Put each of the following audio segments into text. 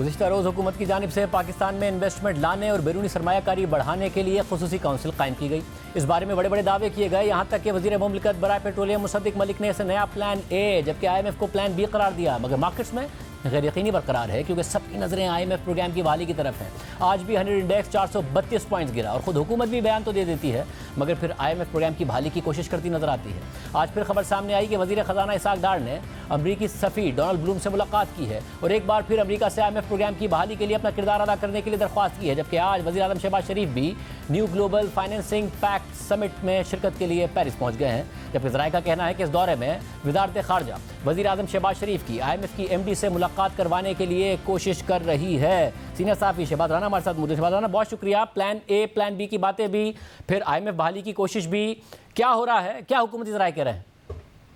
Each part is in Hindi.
गुज़िश्ता रोज़ हुकूमत की जानिब से पाकिस्तान में इन्वेस्टमेंट लाने और बैरूनी सरमायाकारी बढ़ाने के लिए खुसूसी काउंसिल कायम की गई। इस बारे में बड़े बड़े दावे किए गए, यहाँ तक कि वज़ीर मुमलिकत बराए पेट्रोलियम मुसद्दिक मलिक ने इसे नया प्लान ए जबकि IMF को प्लान बी करार दिया। मगर मार्केट्स में गैर यकीनी बरकरार है क्योंकि सबकी नज़रें IMF प्रोग्राम की बहाली की तरफ हैं। आज भी 100 इंडेक्स 432 पॉइंट्स गिरा और ख़ुद हुकूमत भी बयान तो दे देती है मगर फिर IMF प्रोग्राम की बहाली की कोशिश करती नजर आती है। आज फिर खबर सामने आई कि वज़ीर ख़जाना इसाक डार ने अमरीकी सफ़ीर डोनाल्ड ब्लूम से मुलाकात की है और एक बार फिर अमरीका से IMF प्रोग्राम की बहाली के लिए अपना किरदार अदा करने के लिए दरख्वास्त की है। जबकि आज वज़ीर आज़म शहबाज शरीफ भी new global financing pact summit में शिरकत के लिए पेरिस पहुँच गए हैं। जबकि ज़राए का कहना है कि इस दौरे में वज़ारत ख़ारजा वज़ीर आज़म शहबाज शरीफ की IMF की MD से मुलाकात करवाने के लिए कोशिश कर रही है। सीनियर साहब शहबाज राना हमारे साथ मौजूद। शहबाज राना, बहुत शुक्रिया। प्लान ए प्लान बी की बातें भी, फिर IMF बहाली की कोशिश भी, क्या हो रहा है, क्या हुकूमती ज़राए कह रहे हैं?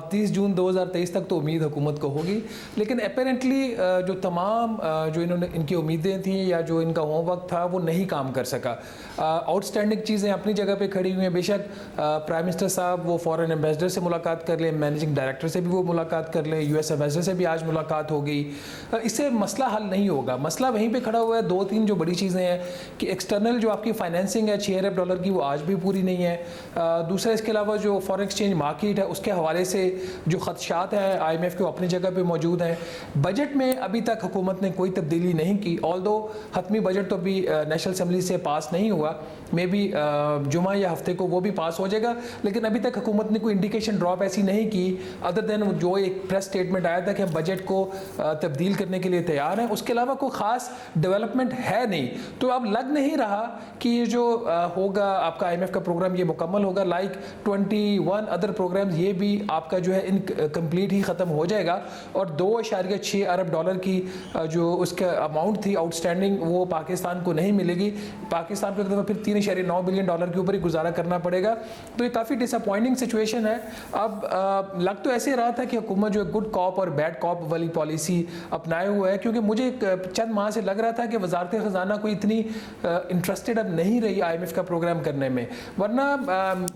30 जून 2023 तक तो उम्मीद हुकूमत को होगी, लेकिन अपेरेंटली जो तमाम जो इनकी उम्मीदें थी या जो इनका होमवर्क था वो नहीं काम कर सका। आउटस्टैंडिंग चीज़ें अपनी जगह पे खड़ी हुई हैं। बेशक प्राइम मिनिस्टर साहब वो फॉरेन एम्बेसडर से मुलाकात कर लें, मैनेजिंग डायरेक्टर से भी वो मुलाकात कर लें, US एम्बेसडर से भी आज मुलाकात हो गई, इससे मसला हल नहीं होगा। मसला वहीं पर खड़ा हुआ है। 2-3 जो बड़ी चीज़ें हैं कि एक्सटर्नल जो आपकी फाइनेंसिंग है $6 अरब की, वो आज भी पूरी नहीं है। दूसरा, इसके अलावा जो फॉरेन एक्सचेंज मार्केट है उसके हवाले से जो खदशात हैं IMF के अपनी जगह पे मौजूद हैं। बजट में अभी तक हुकूमत ने कोई तब्दीली नहीं की, ऑल्दो हतमी बजट तो अभी नेशनल असम्बली से पास नहीं हुआ, मे बी जुमा या हफ्ते को वो भी पास हो जाएगा, लेकिन अभी तक हुकूमत ने कोई इंडिकेशन ड्रॉप ऐसी नहीं की अदर देन जो एक प्रेस स्टेटमेंट आया था कि हम बजट को तब्दील करने के लिए तैयार हैं। उसके अलावा कोई ख़ास डेवलपमेंट है नहीं। तो अब लग नहीं रहा कि ये जो होगा आपका IMF का प्रोग्राम ये मुकम्मल होगा। लाइक 21 अदर प्रोग्राम्स ये भी आपका जो है इनकम्प्लीट ही ख़त्म हो जाएगा और $2.6 अरब की जो उसका अमाउंट थी आउटस्टैंडिंग वो पाकिस्तान को नहीं मिलेगी। पाकिस्तान को एक दफ़ा फिर $3.9 बिलियन के ऊपर ही गुजारा करना पड़ेगा। तो ये काफ़ी डिसअपॉइंटिंग सिचुएशन है। अब लग तो ऐसे रहा था कि हुकूमत जो है गुड कॉप और बैड कॉप वाली पॉलिसी अपनाए हुआ है, क्योंकि मुझे चंद माह से लग रहा था कि वजारत ख़जाना कोई इतनी इंटरेस्टेड अब नहीं रही IMF का प्रोग्राम करने में। वरना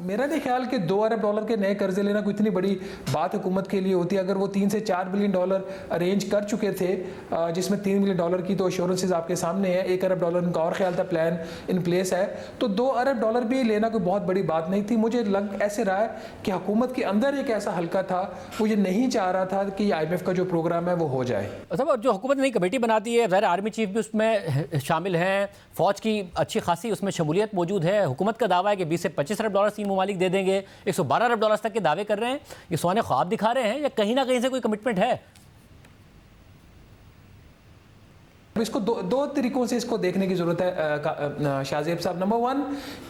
मेरा नहीं ख्याल कि $2 अरब के नए कर्जे लेना कोई इतनी बड़ी बात हुकूमत के लिए होती है। अगर वो $3 से $4 बिलियन अरेंज कर चुके थे, जिसमें $3 बिलियन की तो एश्योरेंसेज आपके सामने है, $1 अरब उनका और ख्याल था प्लान इन प्लेस है, तो $2 अरब भी लेना कोई बहुत बड़ी बात नहीं थी। मुझे लग ऐसे रहा है कि हुकूमत के अंदर एक ऐसा हल्का था, वो ये नहीं चाह रहा था कि IMF का जो प्रोग्राम है वो हो जाए। अच्छा, जो हुकूमत नई कमेटी बनाती है, ज़ाहिर आर्मी चीफ भी उसमें शामिल हैं, फ़ौज की अच्छी खासी उसमें शमूलियत मौजूद है। हुकूमत का दावा है कि $20 से $25 अरब 3 ममालिक दे देंगे, $112 अरब तक के दावे कर रहे हैं। ये सोने ख्वाब दिखा रहे हैं या कहीं ना कहीं से कोई कमिटमेंट है? इसको दो तरीकों से इसको देखने की ज़रूरत है शाहजेब साहब। नंबर 1,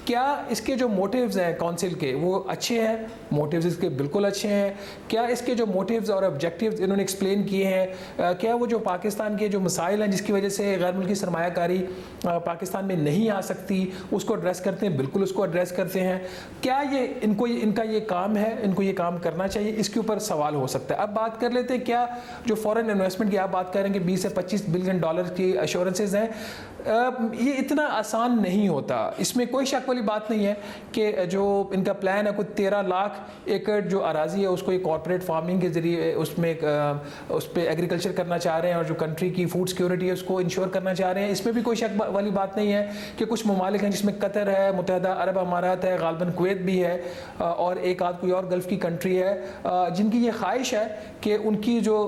क्या इसके जो मोटिव्स हैं काउंसिल के वो अच्छे हैं? मोटिव्स इसके बिल्कुल अच्छे हैं। क्या इसके जो मोटिव्स और ऑब्जेक्टिव्स इन्होंने एक्सप्लेन किए हैं, क्या वो जो पाकिस्तान के जो मसाइल हैं जिसकी वजह से गैर मुल्की सरमायाकारी पाकिस्तान में नहीं आ सकती उसको एड्रेस करते हैं? बिल्कुल उसको एड्रेस करते हैं। क्या ये इनका ये काम है, इनको ये काम करना चाहिए? इसके ऊपर सवाल हो सकता है। अब बात कर लेते हैं क्या जो फॉरेन इन्वेस्टमेंट की आप बात करेंगे $20 से $25 बिलियन की एश्योरेंसेज हैं, ये इतना आसान नहीं होता। इसमें कोई शक वाली बात नहीं है कि जो इनका प्लान है, कुछ 13 लाख एकड़ जो अराजी है उसको एक कॉर्पोरेट फार्मिंग के ज़रिए उसमें उस पर एग्रीकल्चर करना चाह रहे हैं और जो कंट्री की फूड सिक्योरिटी है उसको इंश्योर करना चाह रहे हैं। इसमें भी कोई शक वाली बात नहीं है कि कुछ ममालिक हैं जिसमें कतर है, मुत्तहदा अरब अमारात है, गालबन कुवैत भी है और एक आध कोई और गल्फ़ की कंट्री है, जिनकी ये ख्वाहिश है कि उनकी जो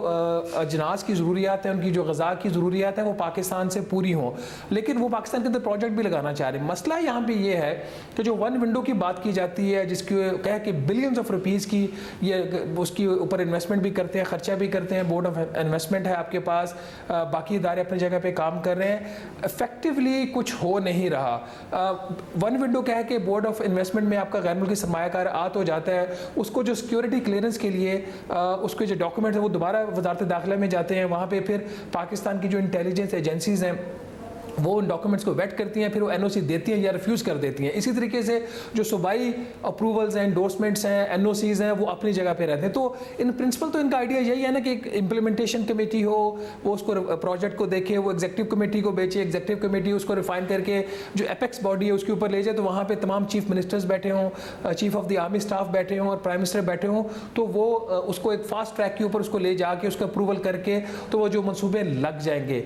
अजनास की ज़रूरियात हैं, उनकी जो ग़ज़ा की ज़रूरियात हैं वो पाकिस्तान से पूरी हों, लेकिन वो पाकिस्तान के अंदर प्रोजेक्ट भी लगाना चाह रहे हैं। मसला यहाँ पे ये है कि जो वन विंडो की बात की जाती है, जिसकी कह के बिलियंस ऑफ रुपीज़ की ये उसकी ऊपर इन्वेस्टमेंट भी करते हैं, ख़र्चा भी करते हैं, बोर्ड ऑफ इन्वेस्टमेंट है आपके पास, बाकी इदारे अपनी जगह पे काम कर रहे हैं, इफेक्टिवली कुछ हो नहीं रहा। वन विंडो कह के बोर्ड ऑफ इन्वेस्टमेंट में आपका गैर मुल्की सरमायाकार आ तो जाता है, उसको जो सिक्योरिटी क्लियरेंस के लिए उसके जो डॉक्यूमेंट है वो दोबारा वजारत दाखिला में जाते हैं, वहाँ पर फिर पाकिस्तान की जो इंटेलिजेंस एजेंसीज़ हैं वो उन डॉक्यूमेंट्स को वेट करती हैं, फिर वो एनओसी देती हैं या रिफ्यूज़ कर देती हैं। इसी तरीके से जो सूबाई अप्रूवल्स हैं, एंडोर्समेंट्स हैं, एनओसीज हैं, वो अपनी जगह पे रहते हैं। तो इन प्रिंसिपल तो इनका आइडिया यही है ना कि एक इम्प्लीमेंटेशन कमेटी हो, वो उसको प्रोजेक्ट को देखे, वो एग्जीक्यूटिव कमेटी को बेचे, एग्जीक्यूटिव कमेटी उसको रिफाइन करके जो एपेक्स बॉडी है उसके ऊपर ले जाए, तो वहाँ पे तमाम चीफ मिनिस्टर्स बैठे हों, chief of the army staff बैठे हों और प्राइम मिनिस्टर बैठे हों, तो वो उसको एक फास्ट ट्रैक के ऊपर उसको ले जाके उसका अप्रूवल करके तो वो जो मंसूबे लग जाएंगे।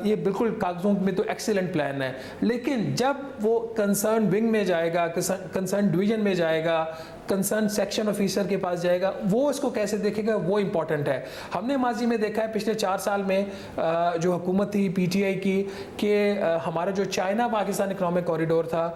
ये बिल्कुल कागजों में तो एक्सीलेंट प्लान है, लेकिन जब वो कंसर्न विंग में जाएगा, कंसर्न डिवीजन में जाएगा, कंसर्न सेक्शन ऑफिसर के पास जाएगा, वो इसको कैसे देखेगा, वो इंपॉर्टेंट है। हमने माजी में देखा है पिछले 4 साल में जो हुकूमत थी पीटीआई की कि हमारा जो चाइना पाकिस्तान इकोनॉमिक कॉरिडोर था,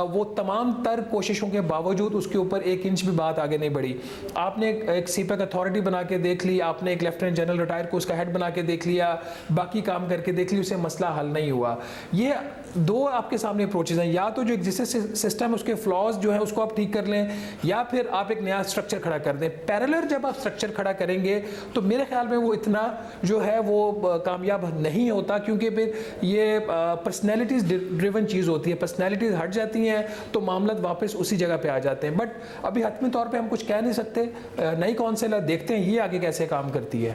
वो तमाम तर कोशिशों के बावजूद उसके ऊपर 1 इंच भी बात आगे नहीं बढ़ी। आपने एक सीपेक अथॉरिटी बना के देख ली, आपने एक लेफ्टिनेंट जनरल रिटायर को उसका हेड बना के देख लिया, बाकी काम करके देख ली, उससे मसला हल नहीं हुआ। ये 2 आपके सामने अप्रोचेज हैं, या तो जो एग्जिस्टिंग सिस्टम उसके फ्लॉज जो है उसको आप ठीक कर लें, या फिर आप एक नया स्ट्रक्चर खड़ा कर दें। पैरेलल जब आप स्ट्रक्चर खड़ा करेंगे तो मेरे ख्याल में वो इतना जो है वो कामयाब नहीं होता, क्योंकि फिर ये पर्सनैलिटीज ड्रिवन चीज़ होती है, पर्सनैलिटीज हट जाती हैं तो मामला वापस उसी जगह पे आ जाते हैं। बट अभी हतमी तौर पे हम कुछ कह नहीं सकते। नई काउंसिल देखते हैं ये आगे कैसे काम करती है।